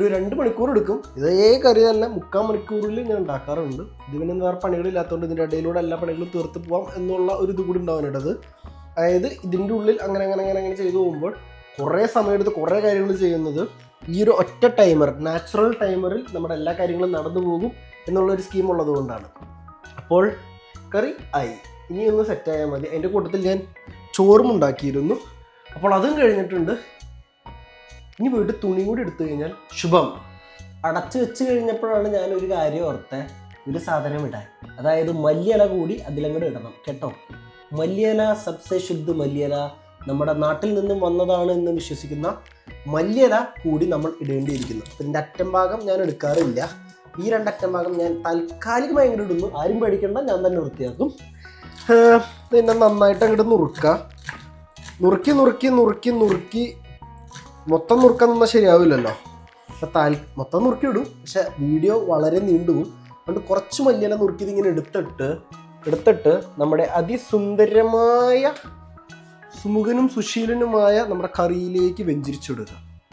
ഒരു 2 മണിക്കൂർ എടുക്കും. ഇതേ കറി തന്നെ 3/4 മണിക്കൂറിൽ ഞാൻ ഉണ്ടാക്കാറുണ്ട്. ഇത് പിന്നെ വേറെ പണികളില്ലാത്തതുകൊണ്ട് ഇതിൻ്റെ ഇടയിലൂടെ എല്ലാ പണികളും തീർത്ത് പോകാം എന്നുള്ള ഒരു ഇത് കൂടി ഉണ്ടാവാനുള്ളത്. അതായത് ഇതിൻ്റെ ഉള്ളിൽ അങ്ങനെ ചെയ്തു പോകുമ്പോൾ കുറേ സമയമെടുത്ത് കുറേ കാര്യങ്ങൾ ചെയ്യുന്നത് ഈ ഒരു ഒറ്റ ടൈമർ, നാച്ചുറൽ ടൈമറിൽ നമ്മുടെ എല്ലാ കാര്യങ്ങളും നടന്നു പോകും എന്നുള്ളൊരു സ്കീം ഉള്ളത് കൊണ്ടാണ്. അപ്പോൾ കറി ആയി, ഇനി ഒന്ന് സെറ്റായാൽ മതി. അതിൻ്റെ കൂട്ടത്തിൽ ഞാൻ ചോറും ഉണ്ടാക്കിയിരുന്നു. അപ്പോൾ അതും കഴിഞ്ഞിട്ടുണ്ട്. ഇനി പോയിട്ട് തുണി കൂടി എടുത്തു കഴിഞ്ഞാൽ ശുഭം. അടച്ചു വെച്ച് കഴിഞ്ഞപ്പോഴാണ് ഞാനൊരു കാര്യം ഓർത്തെ, ഒരു സാധനം ഇടാൻ. അതായത് മല്ലിയില കൂടി അതിലങ്ങോട്ട് ഇടണം കേട്ടോ. മല്ലിയില, സബ്സെ ശുദ്ധ മല്ലിയില, നമ്മുടെ നാട്ടിൽ നിന്നും വന്നതാണ് എന്ന് വിശ്വസിക്കുന്ന മല്ലിയില കൂടി നമ്മൾ ഇടേണ്ടിയിരിക്കുന്നു. ഇതിൻ്റെ അറ്റം ഭാഗം ഞാൻ എടുക്കാറില്ല. ഈ 2 അറ്റം ഭാഗം ഞാൻ താൽക്കാലികമായി ഇങ്ങോട്ട് ഇടുന്നു. ആരും പേടിക്കേണ്ട, ഞാൻ തന്നെ വൃത്തിയാക്കും. പിന്നെ നന്നായിട്ട് അങ്ങോട്ട് നുറുക്കി മൊത്തം നുറുക്കാൻ നിന്നാൽ ശരിയാവില്ലല്ലോ. അപ്പം മൊത്തം നുറുക്കി ഇടും, പക്ഷെ വീഡിയോ വളരെ നീണ്ടുപോകും. അതുകൊണ്ട് കുറച്ച് മല്ലിയില നുറുക്കിയത് ഇങ്ങനെ എടുത്തിട്ട് നമ്മുടെ അതിസുന്ദരമായ സുമുഖനും സുശീലനുമായ നമ്മുടെ കറിയിലേക്ക് വെഞ്ചരിച്ചിടുക.